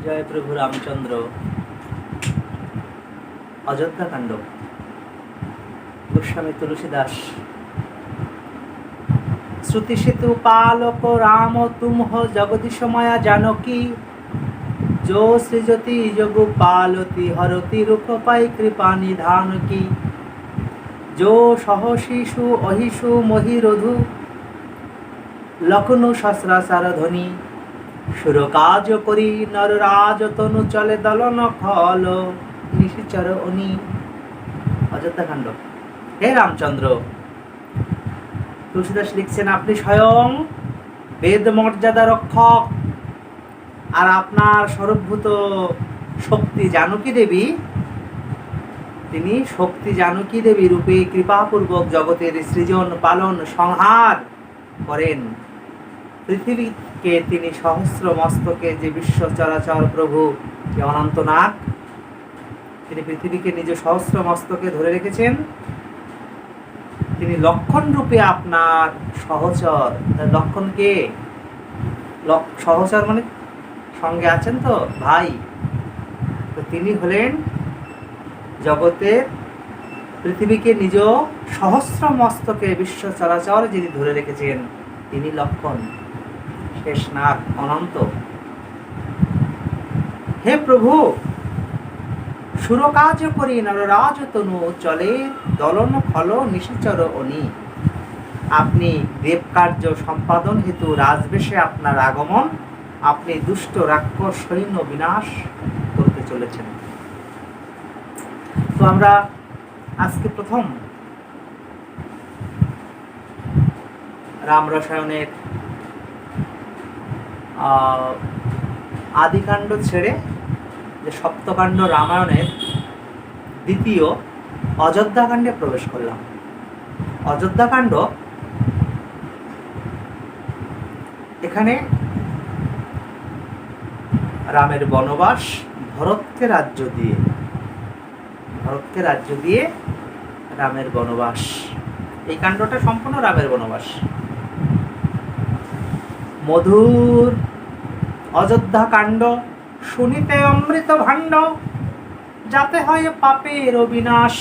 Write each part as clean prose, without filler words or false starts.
জয় প্রভু রামচন্দ্র। অযোধ্যাকাণ্ড। গোস্বামী তুলসীদাস। শ্রুতি সেতু পালক রাম তুমহ জগদীশ মায়া জানকী, जो सृजति जग पालती हरति रूप पाई कृपा निधान की, जो सहशिशु अहिषु महिरधु लखनु सहस्राचार ध्वनि, सुर काज करी नरराज तनु चले दलन खल निशिचर अनि। অযোধ্যাকাণ্ড। হে রামচন্দ্র, তুলসীদাস লিখছেন, আপনি স্বয়ং বেদ মর্যাদা রক্ষক, আর আপনার স্বরূপভূত শক্তি জানকী দেবী, তিনি শক্তি জানকী দেবী রূপে কৃপাপূর্বক জগতের সৃজন পালন সংহার করেন। পৃথিবীকে তিনি সহস্র মস্তকে, যে বিশ্ব চরাচর প্রভু, যে অনন্তনাগ, তিনি পৃথিবীকে নিজ সহস্র মস্তকে ধরে রেখেছেন। তিনি লক্ষণ রূপে আপনার সহচর। লক্ষণ কে? সহচর মানে সঙ্গে আছেন তো, ভাই। তো তিনি হলেন জগতের, পৃথিবীকে নিজ সহস্র মস্তকে বিশ্ব চরাচর যিনি ধরে রেখেছেন, তিনি লক্ষণ, শেষ নাগ, অনন্ত। হে প্রভু, সুরকাজ করি নররাজ তনু চলে দলন খল নিশিচর অনি। আপনি দেবকার্য সম্পাদন হেতু রাজবেশে আপনার আগমন, আপনি দুষ্ট রাক্ষস সৈন্য বিনাশ করতে চলেছেন। তো আমরা আজকে প্রথম রাম রসায়নের আদিকাণ্ড ছেড়ে যে সপ্তকাণ্ড রামায়ণের দ্বিতীয় অযোধ্যাকাণ্ডে প্রবেশ করলাম। অযোধ্যাকাণ্ড, এখানে রামের বনবাস, ভরতকে রাজ্য দিয়ে রামের বনবাস। এই কাণ্ডটা সম্পূর্ণ রামের বনবাস। মধুর অযোধ্যাকাণ্ড শুনিতে অমৃত ভাণ্ড, যাতে হয় পাপের বিনাশ।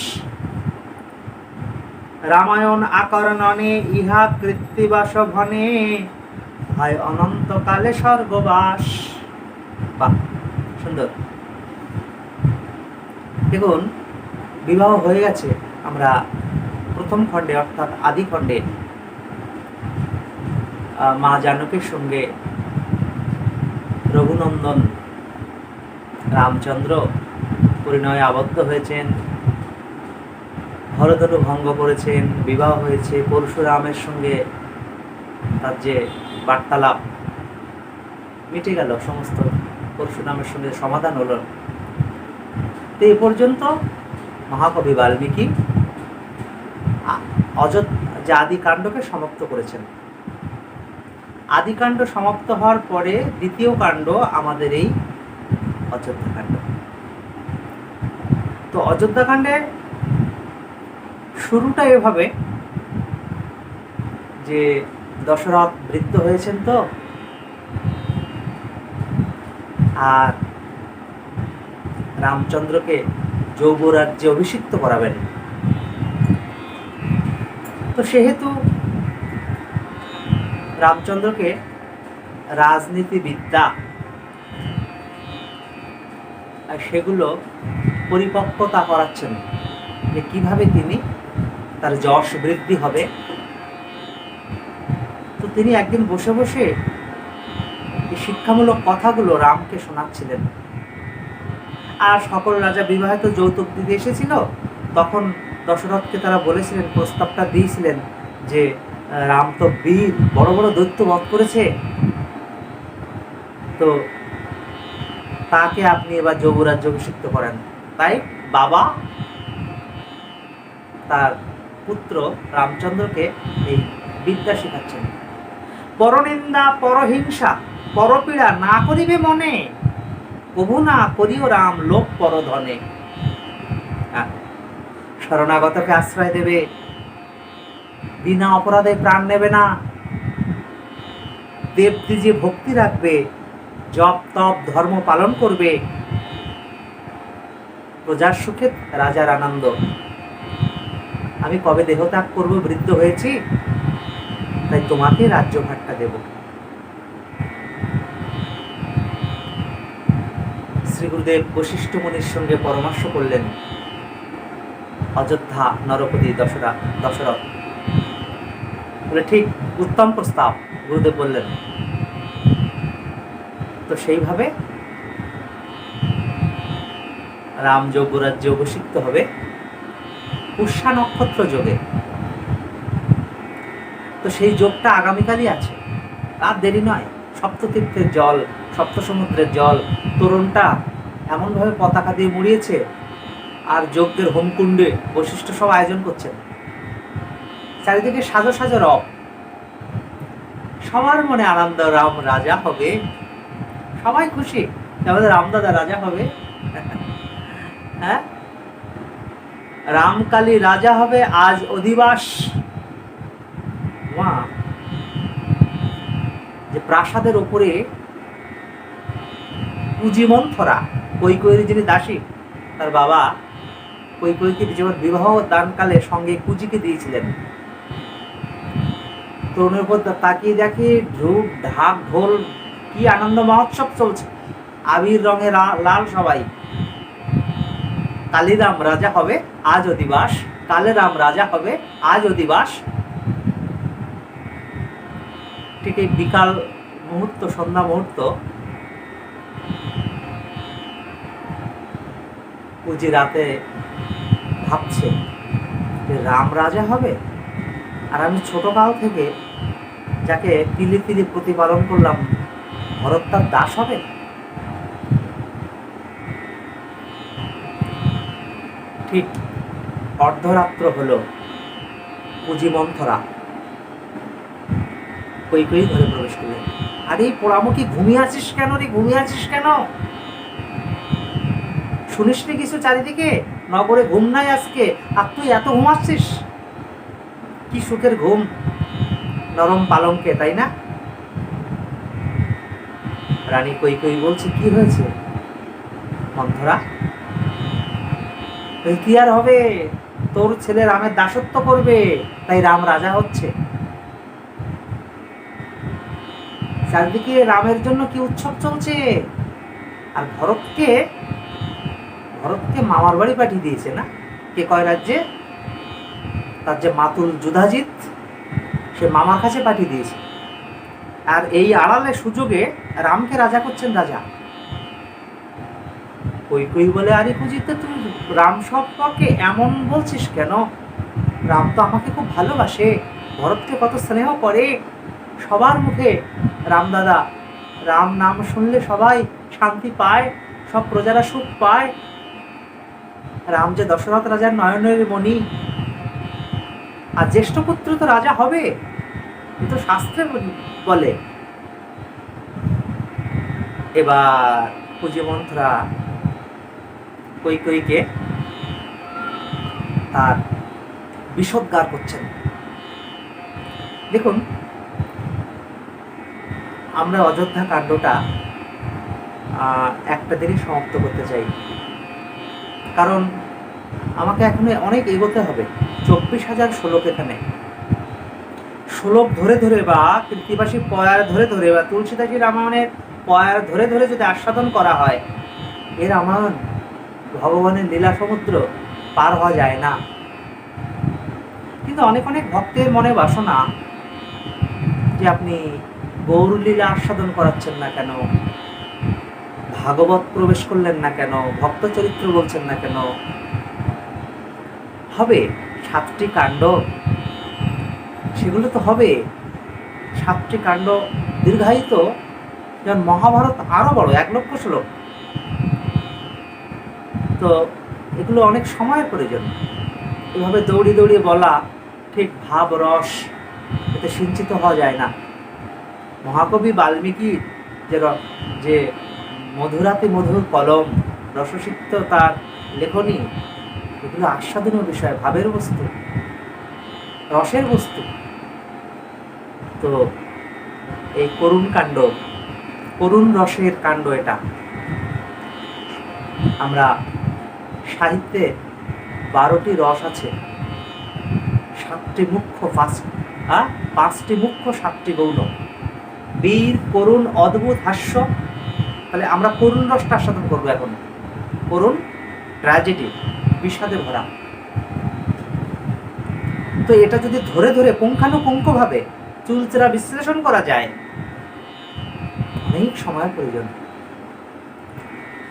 রামায়ণ আকর্ণনে ইহা কৃত্তিবাস ভনে, হয় অনন্তকালে স্বর্গবাস। বাহ, সুন্দর। দেখুন, বিবাহ হয়ে গেছে। আমরা প্রথম খণ্ডে অর্থাৎ আদি খণ্ডে মা জানকীর সঙ্গে রঘুনন্দন রামচন্দ্র পরিণয়ে আবদ্ধ হয়েছেন, হরধনু ভঙ্গ করেছেন, বিবাহ হয়েছে। পরশুরামের সঙ্গে তার যে বার্তালাপ মিটে গেল, সমস্ত পরশুরামের সঙ্গে সমাধান হলো। তো এই পর্যন্ত মহাকবি বাল্মীকি যে আদিকাণ্ডকে সমাপ্ত করেছেন। আদিকাণ্ড সমাপ্ত হওয়ার পরে দ্বিতীয় কাণ্ড আমাদের এই অযোধ্যাকাণ্ড। তো অযোধ্যাকাণ্ডের শুরুটা এভাবে যে দশরথ বৃদ্ধ হয়েছেন, তো আর রামচন্দ্রকে যৌবরাজ্যে অভিষিক্ত করাবেন। তো সেহেতু রামচন্দ্রকে রাজনীতিবিদ্যা সেগুলো পরিপক্কতা করাচ্ছেন, যে কিভাবে তিনি তার যশ বৃদ্ধি হবে। তো তিনি একদিন বসে বসে এই শিক্ষামূলক কথাগুলো রামকে শোনাচ্ছিলেন। আর সকল রাজা বিবাহিত যৌতুক দিতে এসেছিল, তখন দশরথকে তারা বলেছিলেন, প্রস্তাবটা দিয়েছিলেন যে রাম তো বীর, বড় বড় দৈত্য বধ করেছে, তো তাকে আপনি এবার যৌবরাজ্য অভিষিক্ত করেন। তাই বাবা তার পুত্র রামচন্দ্রকে এই বিদ্যা শেখাচ্ছেন। পরনিন্দা পরহিংসা পরপীড়া না করিবে মনে, কভু না করিও রাম লোক পরধনে। শরণাগতকে আশ্রয় দেবে, বিনা অপরাধে প্রাণ নেবে না, দেবদ্বিজে ভক্তি রাখবে, জপ তপ ধর্ম পালন করবে, প্রজার সুখে রাজার আনন্দ। আমি কবে দেহত্যাগ করব, বৃদ্ধ হয়েছি, তাই তোমাকে রাজ্যভারটা দেব। শ্রী গুরুদেব বশিষ্ঠ মুনির সঙ্গে পরামর্শ করলেন। অযোধ্যা নরপতি দশরথ বলে, ঠিক, উত্তম প্রস্তাব। গুরুদেব বললেন, তো সেইভাবে রাম যজ্ঞরাজ্যে অভিষিক্ত হবে পুষ্যা নক্ষত্র যোগে। তো সেই যোগটা আগামীকালই আছে, আর দেরি নয়। সপ্ততীর্থের জল, সপ্ত সমুদ্রের জল তরুণটা এমনভাবে পতাকা দিয়ে মুড়িয়েছে, আর যজ্ঞের হোমকুণ্ডে বশিষ্ঠ সব আয়োজন করছেন। চারিদিকে সাজো সাজো রব, সবার মনে আনন্দ, রাম রাজা হবে, সবাই খুশি, আমাদের রামদাদা রাজা হবে। হ্যাঁ, রামকালী রাজা হবে, আজ অধিবাস। মা, যে প্রাসাদের ওপরে কুজিমন্থরা, কৈকেয়ীর যিনি দাসী, তার বাবা কৈকেয়ীকে যেমন বিবাহ দানকালে সঙ্গে কুজিকে দিয়েছিলেন, তরুণের উপর তাকিয়ে দেখে ঢুক ঢাক ঢোল, কি আনন্দ মহোৎসব চলছে, আবির রঙে লাল সবাই। কালিরাম রাজা হবে, আজ অধিবাস। কালে রাম রাজা হবে, আজ অধিবাস। ঠিক এই বিকাল মুহূর্ত, সন্ধ্যা মুহূর্ত, কুজি রাতে ভাবছে যে রাম রাজা হবে, আর আমি ছোটকাল থেকে যাকে তিলে তিলে প্রতিপালন করলাম, ভরত তার দাস হবে। ঠিক অর্ধরাত্র হলো, কুজিমন্থরা কৈকেয়ী ঘরে প্রবেশ করলেন। আরে পোড়ামুখী, ঘুমিয়ে আছিস কেন রে, ঘুমিয়ে আছিস কেন? শুনিস নি কিছু চারিদিকে? নগরে ঘুম নাই আজকে, আর তুই এত ঘুমাচ্ছিস? কি সুখের ঘুম, নরম পালঙ্কে, তাই না? রানী কৈকেয়ী বলছে, কি হয়েছে মন্থরা? কি আর হবে, তোর ছেলে রামের দাসত্ব করবে, তাই রাম রাজা হচ্ছে। চারদিকে রামের জন্য কি উৎসব চলছে। আর ভরতকে মামার বাড়ি পাঠিয়ে দিয়েছে না, কে কয় রাজ্যে, তার যে মাতুল যুধাজিৎ, সে মামার কাছে পাঠিয়ে দিয়েছে। আর এই আড়ালে সুযোগে রামকে রাজা করছেন রাজা। কৈকেয়ী বলে, আরে কুজিতে তুমি রাম সম্পর্কে এমন বলছিস কেন? রাম তো আমাকে খুব ভালোবাসে, ভরতকে কত স্নেহ করে, সবার মুখে রাম দাদা, রাম নাম শুনলে সবাই শান্তি পায়, সব প্রজারা সুখ পায়। রাম যে দশরথ রাজার নয়নের মণি, আর জ্যেষ্ঠ পুত্র তো রাজা হবে, এ তো শাস্ত্রে বলে। এবার কুজিমন্থরা কৈকেয়ীকে তার বিষোদ্গার করছেন। দেখুন, আমরা অযোধ্যা কাণ্ডটা একটা দিনই সমাপ্ত করতে চাই, কারণ আমাকে এখন অনেক এগোতে হবে। 24,000 শ্লোক, এখানে শ্লোক ধরে ধরে বা কৃত্তিবাসী পয়ার ধরে ধরে বা তুলসীদাসী রামায়ণের পয়ার ধরে ধরে যদি আস্বাদন করা হয়, এর রামায়ণ ভগবানের লীলা সমুদ্র পার হওয়া যায় না। কিন্তু অনেক অনেক ভক্তের মনে বাসনা যে আপনি গৌরলীলা আস্বাদন করাচ্ছেন না কেন, ভাগবত প্রবেশ করলেন না কেন, ভক্ত চরিত্র বলছেন না কেন। হবে 7টি কাণ্ড, সেগুলো তো হবে। 7টি কাণ্ড দীর্ঘায়িত, যেমন মহাভারত আরো বড়, 1 লক্ষ শ্লোক। তো এগুলো অনেক সময়ের প্রয়োজন। এভাবে দৌড়িয়ে দৌড়িয়ে বলা ঠিক ভাব রস এতে সিঞ্চিত হওয়া যায় না। মহাকবি বাল্মীকি যে মধুরাতে মধুর কলম, রসসিক্ত তার লেখনী, এগুলো আস্বাদনীয় বিষয়, ভাবের বস্তু, রসের বস্তু। তো এই করুণ কাণ্ড করুণ রসের কাণ্ড এটা। আমরা সাহিত্যে 12টি রস আছে, 7টি মুখ্য, 5টি মুখ্য, 7টি গৌণ। বীর, করুণ, অদ্ভুত, হাস্য। তাহলে আমরা করুণ রসটা আস্বাদন করবো এখন। করুণ, ট্র্যাজেডি, বিষাদে ভরা। তো এটা যদি ধরে ধরে পুঙ্খানুপুঙ্খভাবে চুলচেরা বিশ্লেষণ করা যায়, অনেক সময়ের প্রয়োজন।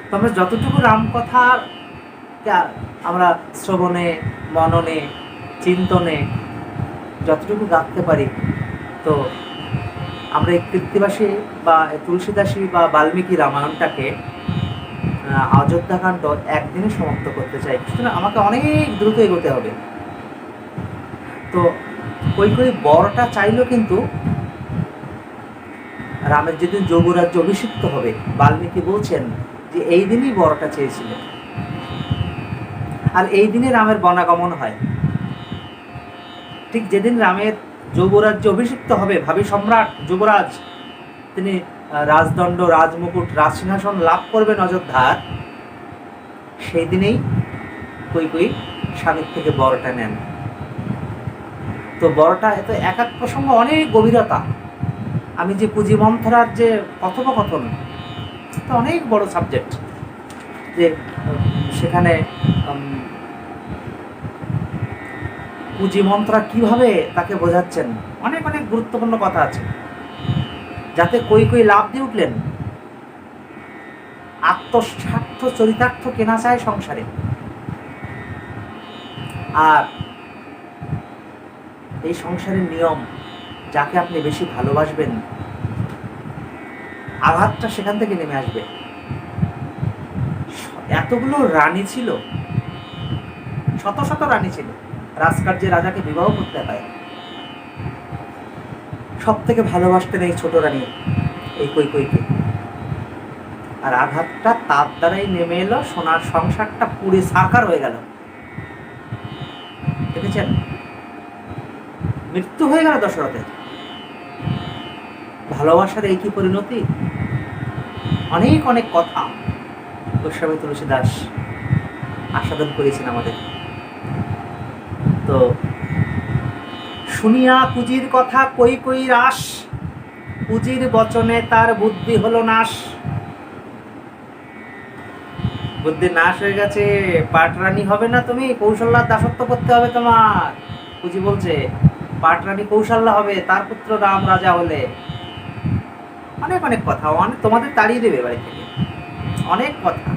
তো আমরা যতটুকু রামকথা আমরা শ্রবণে, মননে, চিন্তনে যতটুকু গাঁথতে পারি, তো আমরা এই কৃত্তিবাসী বা তুলসীদাসী বা বাল্মীকি রামায়ণটাকে অযোধ্যাকাণ্ড একদিনে সমাপ্ত করতে চাই। সুতরাং আমাকে অনেক দ্রুত এগোতে হবে। তো কৈকেয়ী বরটা চাইলেও কিন্তু রামের যেদিন যৌবরাজ্য অভিষিক্ত হবে, বাল্মীকি বলছেন যে এই দিনই বরটা চেয়েছিল, আর এই দিনে রামের বনাগমন হয়। ঠিক যেদিন রামের যৌবরাজ্য অভিষিক্ত হবে, ভাবী সম্রাট যুবরাজ, তিনি রাজদণ্ড, রাজমুকুট, রাজসিংহাসন লাভ করবেন অযোধ্যার, সেই দিনেই কৈকেয়ী স্বামীর থেকে বরটা নেন। তো বরটা এত এক এক প্রসঙ্গ অনেক গভীরতা। আমি যে পুঁজি মন্থরার যে কথোপকথন, তো অনেক বড় সাবজেক্ট, যে সেখানে পুঁজি মন্থরা কিভাবে তাকে বোঝাচ্ছেন, অনেক অনেক গুরুত্বপূর্ণ কথা আছে। যাতে কৈকেয়ী লাভ দিয়ে উঠলেন, আত্মস্বার্থ চরিতার্থ কেনা চায় সংসারে। আর এই সংসারের নিয়ম, যাকে আপনি বেশি ভালোবাসবেন, আঘাতটা সেখান থেকে নেমে আসবে। এতগুলো রানী ছিল, শত শত রানী ছিল, রাজকার্যে রাজাকে বিবাহ করতে হয়। সব থেকে ভালোবাসতেন এই ছোট রানী, এই কৈকেয়ীকে। আর আঘাতটা তার দ্বারাই নেমে এলো, সোনার সংসারটা পুড়ে সাকার হয়ে গেল। দেখেছেন, মৃত্যু হয়ে গেল দশরথের। ভালোবাসার এই কি পরিণতি! অনেক অনেক কথা গোস্বামী তুলসীদাস আস্বাদন করেছেন আমাদের। তো শুনিয়া কুজির কথা কৈকেয়ী রাস, কুজির বচনে তার বুদ্ধি হলো নাশ। বুদ্ধি নাশ হয়ে গেছে, পাটরানী হবে না তুমি, কৌশল্যার দাসত্ব করতে হবে তোমার। কুজি বলছে পাটরানী কৌশল্যা হবে, তার পুত্র রাম রাজা হলে। অনেক অনেক কথা, অনেক তোমাদের তাড়িয়ে দেবে বাড়ি থেকে, অনেক কথা,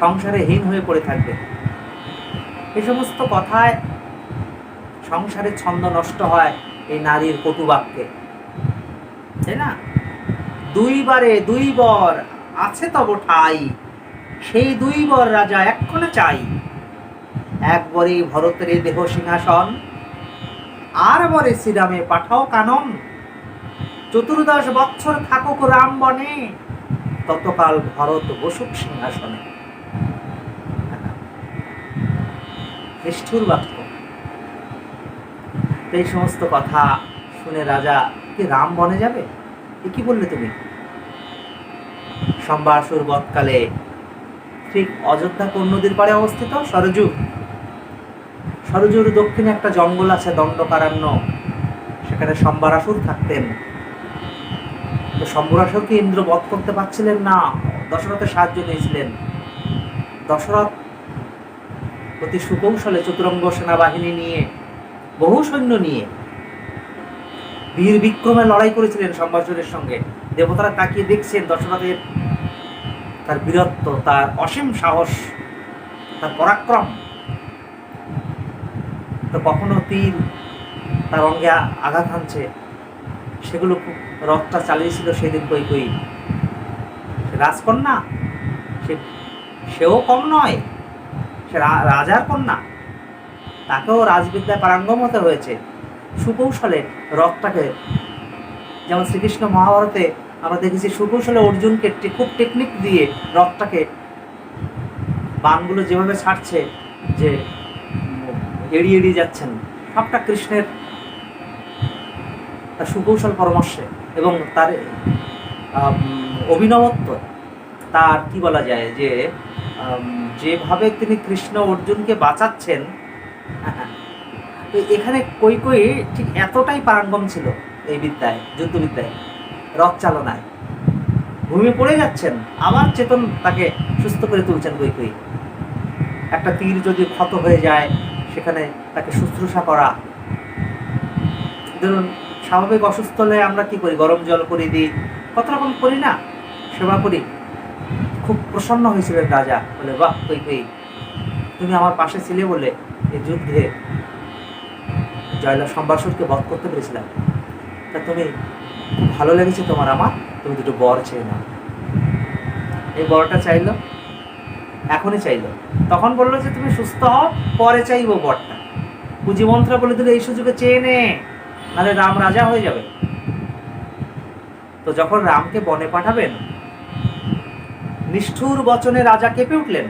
সংসারে হীন হয়ে পড়ে থাকবে। এই সমস্ত কথায় সংসারের ছন্দ নষ্ট হয় এই নারীর কটু বাক্যে, তাই না? 2 বারে 2 বর আছে তব ঠাই, সেই 2 বর রাজা এক্ষণে চাই। 1 বরে ভরতের দেহ সিংহাসন, আর বরে শ্রীরামে পাঠাও কানন। 14 বৎসর থাকুক রাম বনে, ততকাল ভরত বসুক সিংহাসনে। নিষ্ঠুর বাক্য। এই সমস্ত কথা শুনে রাজা, কি রাম বনে যাবে? এ কি বললে তুমি? সম্বাসুর বৎকালে ঠিক অযোধ্যা কোন নদীর পাড়ে অবস্থিত? সরযূ। সরযূর দক্ষিণে একটা জঙ্গল আছে, দণ্ডকারণ্য, সেখানে সম্বারাসুর থাকতেন। তো সম্বরাসুরকে ইন্দ্র বধ করতে পারছিলেন না, দশরথের সাহায্য নিয়েছিলেন। দশরথ অতি সুকৌশলে চতুরঙ্গ সেনাবাহিনী নিয়ে, বহু সৈন্য নিয়ে বীর বিক্রমে লড়াই করেছিলেন সম্বাসুরের সঙ্গে। দেবতারা তাকিয়ে দেখছেন দশরথের তার বীরত্ব, তার অসীম সাহস, তার পরাক্রম। তো কখনো তীর তার অঙ্গে আঘাত হানছে, সেগুলো রথটা চালিয়েছিল সেদিন কৈকেয়ী। রাজকন্যা, সেও কম নয়, সে রাজার কন্যা, তাকেও রাজবিদ্যায় পারঙ্গম হতে হয়েছে। সুকৌশলে রথটাকে, যেমন শ্রীকৃষ্ণ মহাভারতে আমরা দেখেছি সুকৌশলে অর্জুনকে খুব টেকনিক দিয়ে রথটাকে, বাণগুলো যেভাবে ছাড়ছে, যে এড়িয়ে এড়িয়ে যাচ্ছেন, সবটা কৃষ্ণের সুকৌশল পরামর্শে এবং তার অভিনবত্ব, তার কি বলা যায় যে যেভাবে তিনি কৃষ্ণ অর্জুনকে বাঁচাচ্ছেন, তো এখানে কৈকেয়ী ঠিক এতটাই পারঙ্গম ছিল এই বিদ্যায়, যুদ্ধবিদ্যায়, রথ চালনায়। ভূমি পড়ে যাচ্ছেন, আবার চেতন তাকে সুস্থ করে তুলছেন কৈকেয়ী। একটা তীর যদি ক্ষত হয়ে যায় সেখানে তাকে শুশ্রূষা করা। ধরুন স্বাভাবিক অসুস্থ হলে আমরা কি করি, গরম জল করে দিই, কত রকম করি না, সেবা করি। খুব প্রসন্ন হয়েছিলেন রাজা, বলে বাহ কৈকেয়ী, তুমি আমার পাশে ছিলে বলে এই যুদ্ধে সম্বাসুরকে বধ করতে পেরেছিলাম, তা তুমি খুব ভালো লেগেছে তোমার আমার, তুমি দুটো বর চেয়ে নাও। এই বরটা চাইলো, এখনই চাইলো। তখন বললো যে তুমি সুস্থ হও, পরে চাইবো বরটা। পুঁজি মন্ত্র বলে দিলে এই সুযোগে চেয়ে নে, নাহলে রাম রাজা হয়ে যাবে। তো যখন রামকে বনে পাঠাবেন, নিষ্ঠুর বচনে রাজা কেঁপে উঠলেন।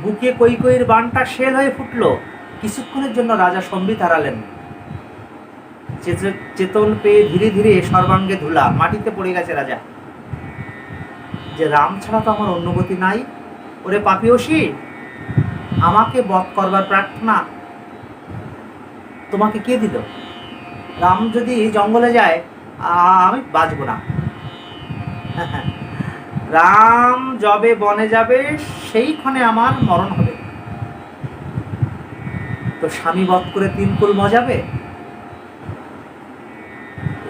বুকে কৈকেয়ীর বাণটা শেল হয়ে ফুটলো। কিছুক্ষণের জন্য রাজা সম্বিত হারালেন। চেতন পেয়ে ধীরে ধীরে সর্বাঙ্গে ধুলা, মাটিতে পড়ে গেছে রাজা। যে রাম ছাড়া তো আমার অন্য গতি নাই। ওরে পাপিয়সী, আমাকে বধ করবার প্রার্থনা তোমাকে কে দিল? রাম যদি জঙ্গলে যায় আমি বাঁচব না। রাম যবে বনে যাবে সেইখানে আমার মরণ হবে। তো স্বামী বধ করে 3 কুল মজাবে?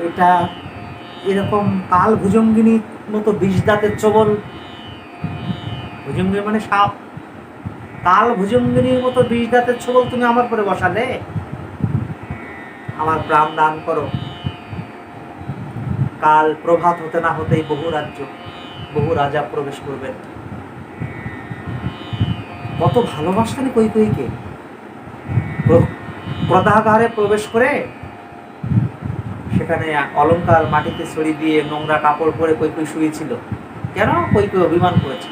এটা এরকম কাল ভুজঙ্গিনীর মতো 20 দাঁতের চবল, ভুজঙ্গিনী মানে সাপ, কাল ভুজঙ্গিনীর মতো 20 দাঁতের ছবল তুমি আমার পরে বসালে? আমার প্রাণ দান করো। কাল প্রভাত হতে না হতেই বহু রাজা প্রবেশ করবেন। কত ভালোবাসতেন কৈকেয়ীকে। প্রদাগারে প্রবেশ করে সেখানে অলংকার মাটিতে ছড়িয়ে দিয়ে নোংরা কাপড় পরে কৈকেয়ী শুয়েছিল। কেন? কৈকেয়ী অভিমান করেছে,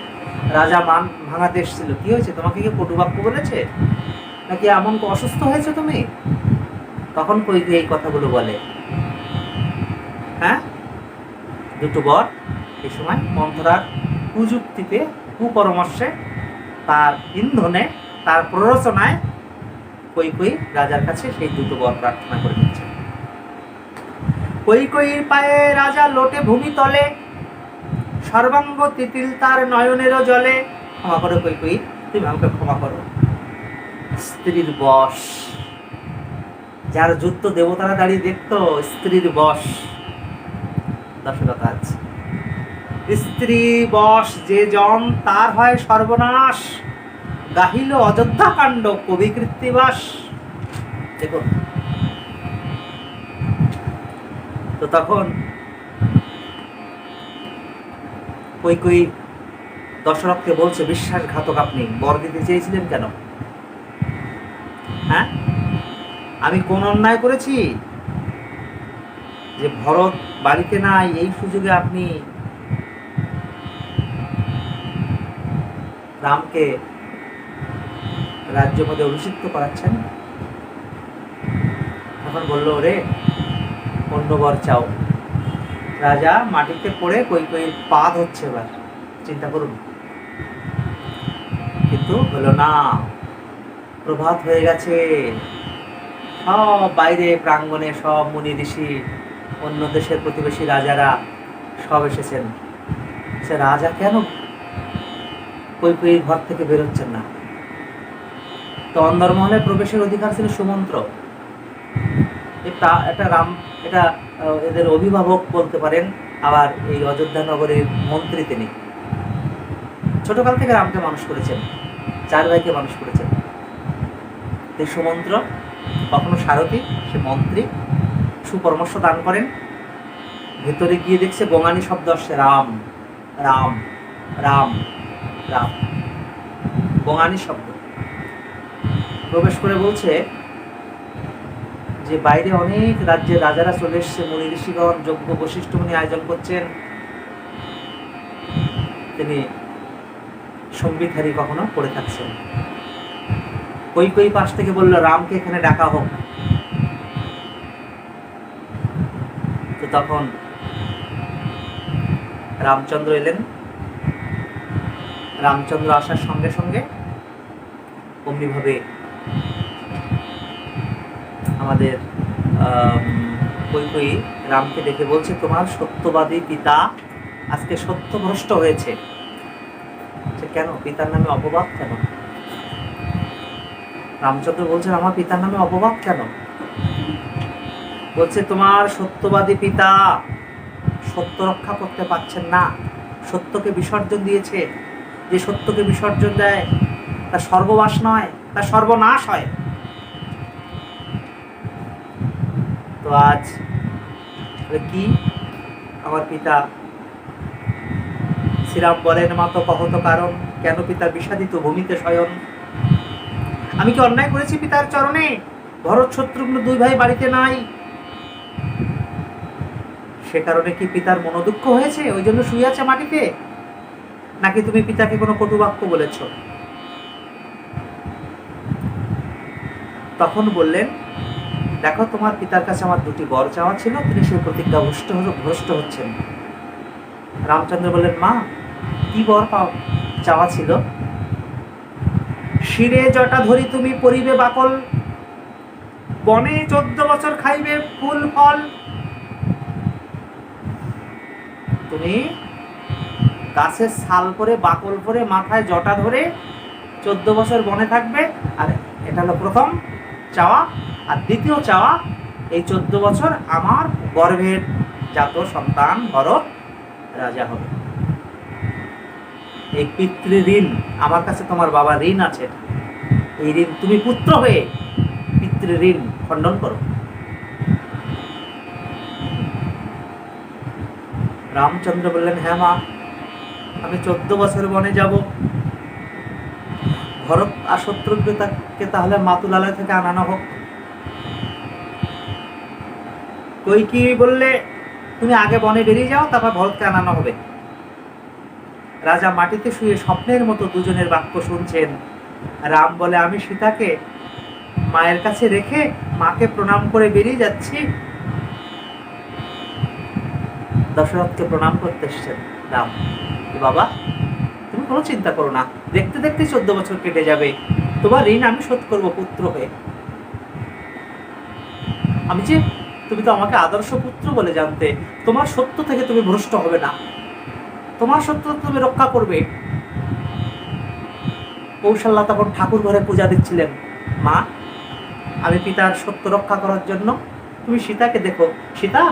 রাজা মান ভাঙাতে এসেছিল। কি হয়েছে, তোমাকে কি কটুবাক্য বলেছে, নাকি এমন অসুস্থ হয়েছে তুমি? তখন কৈকেয়ী এই কথাগুলো বলে। হ্যাঁ, দুটো বর এই সময় মন্থরার কুযুক্তিতে, কুপরামর্শে, তার ইন্ধনে, তার প্ররোচনায় কৈকেয়ী রাজার কাছে সেই দুটো বর প্রার্থনা করে দিচ্ছে। কৈকেয়ীর পায়ে রাজা লোটে ভূমি তলে, সর্বাঙ্গ তিতিল তার নয়নেরও জলে। ক্ষমা করো কৈকেয়ী, তুমি আমাকে ক্ষমা করো। স্ত্রীর বশ, যার যুদ্ধ দেবতারা দাঁড়িয়ে দেখতো, স্ত্রীর বশ দশরথ আজ। স্ত্রী বশ যে জন, তার হয় সর্বনাশ। গাহিল অযোধ্যা কাণ্ড কবি কৃত্তিবাস। দেখুন, তো তখন কৈকেয়ী দশরথকে বলছে, বিশ্বাসঘাতক আপনি, বর দিতে চেয়েছিলেন কেন? হ্যাঁ, আমি কোন অন্যায় করেছি যে ভরত বাড়িতে নাই, এই সুযোগে আপনি রামকে রাজ্য পদে অভিষিক্ত করাচ্ছেন? তখন বললো, রে অন্য বর চাও। রাজা মাটিতে পড়ে কৈকেয়ীর পা ধরছে। এবার চিন্তা করুন। কিন্তু হলো না, প্রভাত হয়ে গেছে। সব বাইরে প্রাঙ্গণে সব মুনি ঋষি, অন্য দেশের প্রতিবেশী রাজারা সব এসেছেন। সে রাজা কেন কৈকেয়ীর ঘর থেকে বেরোচ্ছেন না? তো অন্দরমহলে প্রবেশের অধিকার ছিল সুমন্ত্র। এটা এদের অভিভাবক বলতে পারেন, আবার এই অযোধ্যা নগরীর মন্ত্রী তিনি। ছোটকাল থেকে রামকে মানুষ করেছেন, 4 ভাইকে মানুষ করেছেন। এই সুমন্ত্র কখনো সারথি, সে মন্ত্রী, সুপরামর্শ দান করেন। ভেতরে গিয়ে দেখছে বঙানি শব্দ আসছে, রাম রাম রাম রাম, বঙানি শব্দ। প্রবেশ করে বলছে যে বাইরে অনেক রাজ্যের রাজারা চলে এসছে, মুনি ঋষিগণ যজ্ঞ বশিষ্ঠ মুনি আয়োজন করছেন। তিনি সম্বিতহারী কখনো পড়ে থাকছেন। কৈকেয়ী পাশ থেকে বলল, রামকে এখানে ডাকা হোক। তো তখন রামচন্দ্র এলেন। রামচন্দ্র আসার সঙ্গে সঙ্গে অমনিভাবে আমাদের কৈকেয়ী রামকে দেখে বলছে, তোমার সত্যবাদী পিতা আজকে সত্যভ্রষ্ট হয়েছে। কেন? পিতার নামে অপবাদ কেন? রামচন্দ্র বলছেন, আমার পিতার নামে অপবাদ কেন? বলছে, তোমার সত্যবাদী পিতা সত্য রক্ষা করতে পারছেন না, সত্যকে বিসর্জন দিয়েছে। যে সত্যকে বিসর্জন দেয় তার সর্ববাস নয়, তার সর্বনাশ হয়। তো আজ কি আমার পিতা? শ্রীরাম বলেন, মা তো কহত কারণ, কেন পিতা বিষাদিত ভূমিতে শয়ন? আমি কি অন্যায় করেছি পিতার চরণে? ভরত শত্রুঘ্ন দুই ভাই বাড়িতে নাই, সে কারণে কি পিতার মনোদুঃখ হয়েছে, ওই জন্য শুয়ে আছে মাটিতে? নাকি তুমি পিতাকে কোনো কটুবাক্য বলেছ? তখন বললেন, দেখো, তোমার পিতার কাছে আমার দুটি বর চাওয়া ছিল, তিনি সেই প্রতিজ্ঞা ভ্রষ্ট হচ্ছেন। রামচন্দ্র বললেন, মা, কি বর চাওয়া ছিল? শিরে জটা ধরি তুমি পরিবে বাকল, বনে 14 বছর খাইবে ফুল ফল। তুমি গাছের ছাল করে বাকল করে মাথায় জটা ধরে 14 বছর বনে থাকবে। আর এটা হলো প্রথম চাওয়া। আর দ্বিতীয় চাওয়া, এই 14 বছর আমার গর্ভের জাত সন্তান ভরত রাজা হবে। এই পিতৃ ঋণ, আমার কাছে তোমার বাবা ঋণ আছে, এই ঋণ তুমি পুত্র হয়ে পিতৃ ঋণ খণ্ডন করো। রামচন্দ্র বললেন, হ্যাঁ মা, আমি 14 বছর বনে যাব। ভরত আর শত্রুঘ্নকে তাহলে মাতুলালয় থেকে আনানো হোক। কৈকেয়ী বললে, তুমি আগে বনে বেরিয়ে যাও, তারপর ভরতকে আনানো হবে। রাজা মাটিতে শুয়ে স্বপ্নের মতো দুজনের বাক্য শুনছেন। রাম বলে, আমি সীতাকে মায়ের কাছে রেখে মাকে প্রণাম করে বেরিয়ে যাচ্ছি। দশরথকে প্রণাম করতে এসছেন রাম। বাবা, তুমি কোনো চিন্তা করো না, দেখতে দেখতে 14 বছর কেটে যাবে, তোমার ঋণ আমি শোধ করবো পুত্র হয়ে। আমি যে, তুমি তো আমাকে আদর্শ পুত্র বলে জানতে, তোমার সত্য থেকে তুমি ভ্রষ্ট হবে না, তোমার সত্য তুমি রক্ষা করবে। কৌশল্যা তখন ঠাকুর ঘরে পূজা দিচ্ছিলেন। মা, আমি পিতার সত্য রক্ষা করার জন্য, তুমি সীতাকে দেখো। সীতা,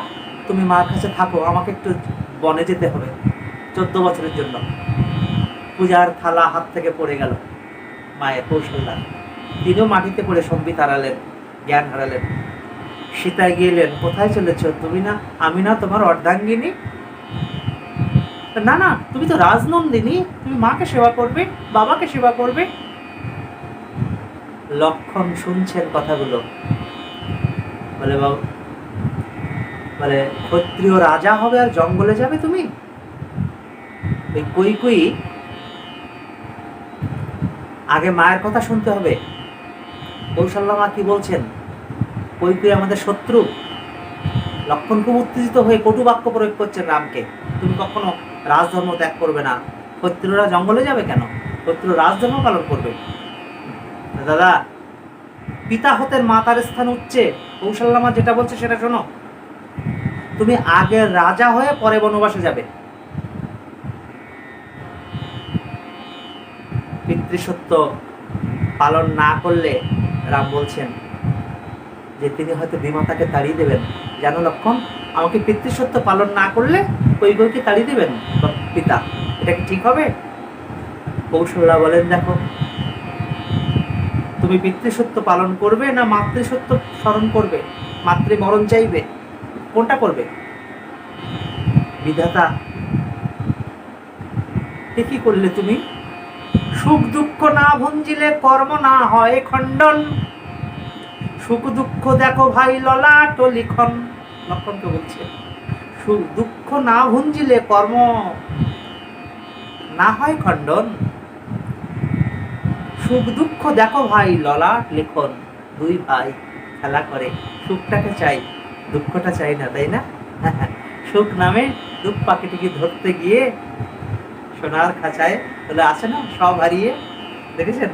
তুমি মার কাছে থাকো, আমাকে একটু বনে যেতে হবে 14 বছরের জন্য। পূজার থালা হাত থেকে পড়ে গেল মায়ের। কৌশল্যা তিনিও মাটিতে পড়ে সম্বিত হারালেন, জ্ঞান হারালেন। সীতা গেলেন, কোথায় চলেছ তুমি? না, আমি না তোমার অর্ধাঙ্গিনী? না না, তুমি তো রাজনন্দিনী, তুমি মাকে সেবা করবে, বাবাকে সেবা করবে। লক্ষণ শুনছেন কথাগুলো, বলে, বাবা, বলে, ক্ষত্রিয় রাজা হবে আর জঙ্গলে যাবে তুমি? ওই কৈকেয়ী, আগে মায়ের কথা শুনতে হবে। কৌশল্যা মা কি বলছেন? কৈকেয়ী আমাদের শত্রু। লক্ষণ খুব উত্তেজিত হয়ে কটু বাক্য প্রয়োগ করছেন রামকে, তুমি কখনো রাজধর্ম ত্যাগ করবে না। ক্ষত্রিয়রা জঙ্গলে যাবে কেন? ক্ষত্রিয় রাজধর্ম পালন করবে। দাদা, পিতা হতেন মাতার স্থান উচ্চে। কৌশল্যা মা যেটা বলছে সেটা শোনো। তুমি আগে রাজা হয়ে পরে বনবাসে যাবে। পিতৃসত্য পালন না করলে, রাম বলছেন যে তিনি হয়তো বিমাতাকে তাড়িয়ে দেবেন। জানো লক্ষণ, আমাকে পিতৃসত্য পালন না করলে কৈকেয়ীকে তাড়িয়ে দেবেন পিতা। এটা কি ঠিক হবে? কৌশল্যা বলেন, দেখো, তুমি পিতৃসত্য পালন করবে না মাতৃসত্য স্মরণ করবে, মাতৃবরণ চাইবে, কোনটা করবে? বিধাতা, কি করলে তুমি? সুখ দুঃখ না ভঞ্জিলে কর্ম না হয় খণ্ডন। সুখ দুঃখ দেখো ভাই ললাট লিখন। লক্ষণকে বলছে, সুখ দুঃখ না ভঞ্জিলে কর্ম না হয় খণ্ডন। সুখ দুঃখ দেখো ভাই ললাট লিখন। দুই ভাই খেলা করে, সুখটাকে চাই, দুঃখটা চাই না, তাই না? সুখ নামে ভাল্লুক পাখিটিকে ধরতে গিয়ে সোনার খাঁচায় বলে আছে না সব হারিয়ে, দেখেছেন?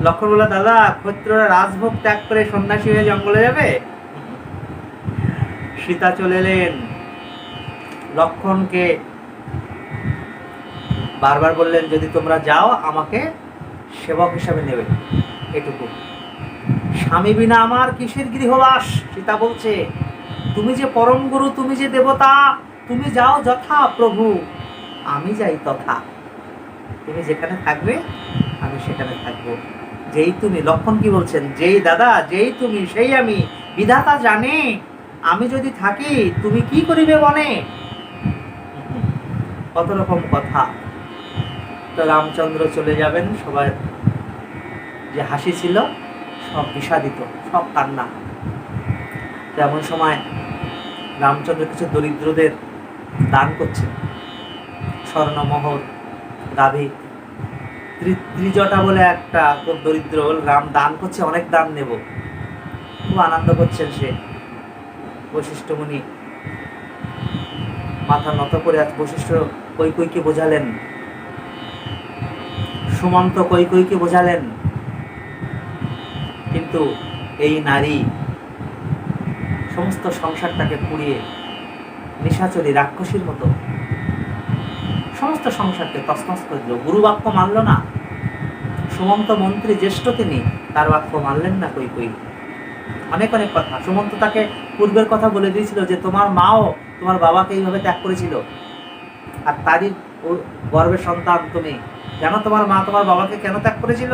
লক্ষণ বলে, দাদা ক্ষত্রিয়রা রাজভোগ ত্যাগ করে সন্ন্যাসী হয়ে জঙ্গলে যাবে? সীতা চলে এলেন, লক্ষণকে বারবার বললেন, যদি তোমরা যাও আমাকে সেবক হিসাবে নেবে, এটুকু। স্বামী বিনা আমার কিসের গৃহবাস? সীতা বলছে, তুমি যে পরম গুরু, তুমি যে দেবতা, তুমি যাও যথা প্রভু, আমি যাই তথা। তুমি যেখানে থাকবে আমি সেখানে থাকবো। যেই তুমি, লক্ষণ কি বলছেন, যেই দাদা, যেই তুমি সেই আমি, বিধাতা জানে আমি যদি থাকি তুমি কি করিবে বনে। কত রকম কথা। তো রামচন্দ্র চলে যাবেন, সবাই যে হাসি ছিল সব বিষাদিত, সব কান্না। তেমন সময় রামচন্দ্র কিছু দরিদ্রদের দান করছেন, স্বর্ণমোহর, গাভী। ত্রিজটা বলে একটা খুব দরিদ্র, রাম দান করছে, অনেক দান নেব, খুব আনন্দ করছেন সে। বশিষ্ঠ মুনি মাথা নত করে আছে। বশিষ্ঠ কৈকেয়ীকে বোঝালেন, সুমন্ত কৈকেয়ীকে বোঝালেন, কিন্তু এই নারী সমস্ত সংসারটাকে পুড়িয়ে নিশাচরী রাক্ষসীর মতো সমস্ত সংসারকে তছনছ করে দিল। গুরু বাক্য মানল না। সুমন্ত মন্ত্রী জ্যেষ্ঠ, তিনি তার বাক্য মানলেন না কৈকেয়ী। অনেক অনেক কথা সুমন্ত তাকে পূর্বের কথা বলে দিয়েছিল যে তোমার মাও তোমার বাবাকে এইভাবে ত্যাগ করেছিল, আর তারই গর্ভের সন্তান তুমি। জানো তোমার মা তোমার বাবাকে কেন ত্যাগ করেছিল?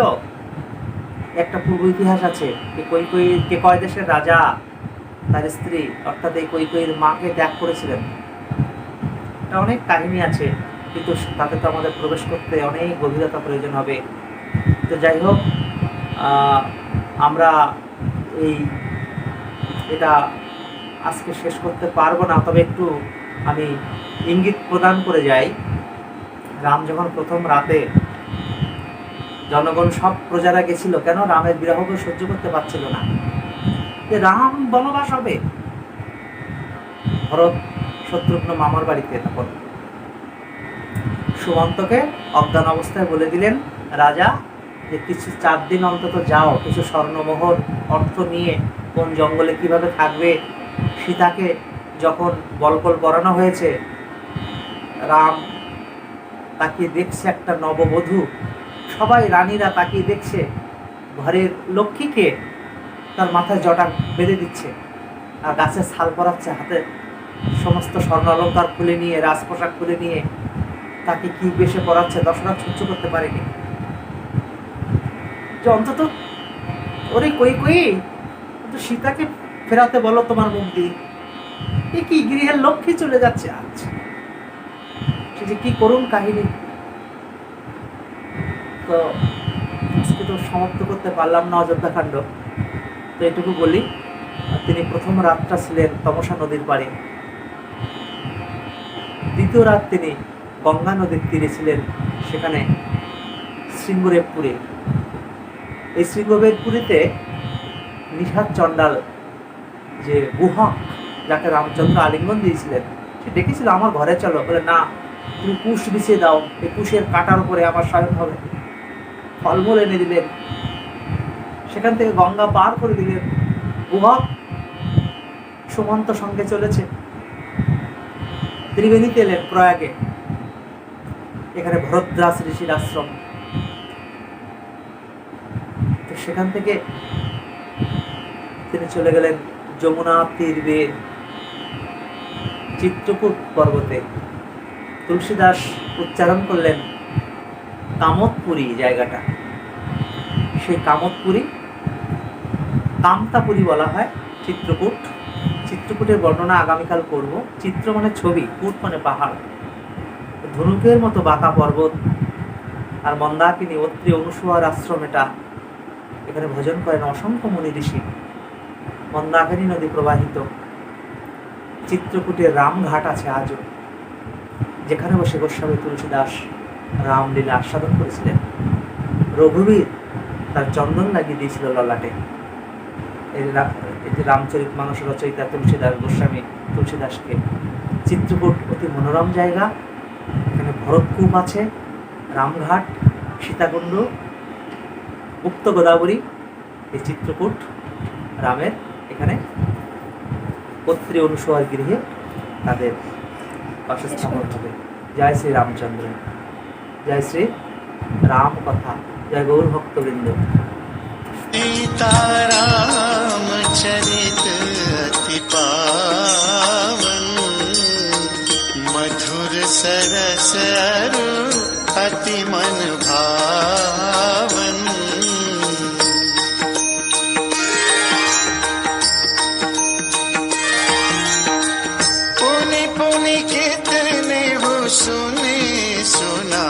একটা পূর্ব ইতিহাস আছে। কৈকেয়ী কেকয় দেশের রাজা তার স্ত্রী অর্থাৎ এই কৈকেয়ীর মাকে ত্যাগ করেছিলেন। এটা অনেক কাহিনী আছে, কিন্তু তাতে তো আমাদের প্রবেশ করতে অনেক গভীরতা প্রয়োজন হবে। তো যাই হোক, আমরা এটা আজকে শেষ করতে পারবো না, তবে একটু আমি ইঙ্গিত প্রদান করে যাই। রাম যখন প্রথম রাতে, জনগণ সব প্রজারা গেছিল, কেন? রামের বিরহকে সহ্য করতে পারছিল না যে রাম বনবাস হবে। ভরত শত্রুঘ্ন মামার বাড়িতে, তখন সুমন্তকে অজ্ঞান অবস্থায় বলে দিলেন রাজা যে কিছু 4 দিন অন্তত যাও, কিছু স্বর্ণমোহর অর্থ নিয়ে কোন জঙ্গলে কিভাবে থাকবে। সীতাকে যখন বলকল পরানো হয়েছে, রাম তাকিয়ে দেখছে একটা নববধূ, সবাই রানীরা তাকিয়ে দেখছে, ঘরের লক্ষ্মীকে তার মাথায় জটা বেঁধে দিচ্ছে আর গাছের ছাল পরাচ্ছে, হাতে সমস্ত স্বর্ণ অলঙ্কার খুলে নিয়ে, রাজপোশাক খুলে নিয়ে তাকে কি বেশে পড়াচ্ছে। দশরথ সহ্য করতে পারেনি যে অন্তত ওরে কৈকেয়ী তো সীতাকে ফেরাতে বলো তোমার মুখ দিয়ে, এ কি গৃহের লক্ষ্মী চলে যাচ্ছে। আচ্ছা, সে যে কি করুন কাহিনী। তো আজকে তো সমাপ্ত করতে পারলাম না অযোধ্যাকাণ্ড, তো এটুকু বলি। তিনি প্রথম রাতটা ছিলেন তমসা নদীর পাড়ে, দ্বিতীয় রাত তিনি গঙ্গা নদীর তীরে ছিলেন, সেখানে শৃঙ্গবেরপুরে। এই শৃঙ্গবেরপুরীতে নিষাদ চণ্ডাল যে গুহা, যাকে রামচন্দ্র আলিঙ্গন দিয়েছিলেন, সে ডেকেছিল আমার ঘরে চলো। বলে না, তুমি কুশ বিছিয়ে দাও, এই কুশের কাটার উপরে আমার শয়ন হবে। ফলমূল এনে দিলেন, সেখান থেকে গঙ্গা পার করে দিলেন। গুহা সুমন্ত সঙ্গে চলেছে, ত্রিবেণীতে এলেন, প্রয়াগে, এখানে ভরদ্রাজ ঋষির আশ্রম। তো সেখান থেকে তিনি চলে গেলেন যমুনা তীরে চিত্রকূট পর্বতে। তুলসীদাস উচ্চারণ করলেন কামতপুরী জায়গাটা, সেই কামতপুরী, কামতাপুরী বলা হয় চিত্রকূট। চিত্রকূটের বর্ণনা আগামীকাল করব। চিত্র মানে ছবি, কূট মানে পাহাড়, ধনুকের মতো বাঁকা পর্বত, আর মন্দাকিনী অত্রি অনুসূয়ার আশ্রম এটা। এখানে ভজন করেন অসংখ্য মুনি ঋষি। মন্দাকিনী নদী প্রবাহিত। চিত্রকূটের রামঘাট আছে আজও, যেখানে বসে গোস্বামী তুলসীদাস রামলীলা আস্বাদন করেছিলেন। রঘুবীর তার চন্দন লাগিয়ে দিয়েছিল ললাটে। এই যে রামচরিত মানস রচয়িতা তুলসীদাস গোস্বামী তুলসীদাসকে। চিত্রকূট অতি মনোরম জায়গা, এখানে ভরতকূপ আছে, রামঘাট, সীতাকুণ্ড, উক্ত গোদাবরী। এই চিত্রকূট রামের, এখানে পত্রী অনুসূয়ার গৃহে তাদের বাসস্থাপন হবে। জয় শ্রী রামচন্দ্র, জয় শ্রী রাম কথা, জয় গৌর ভক্তবৃন্দ। सीताराम चरित अति पावन, मधुर सरस अरु अति मन भावन। पुनि पुनि कितने वो सुने सुना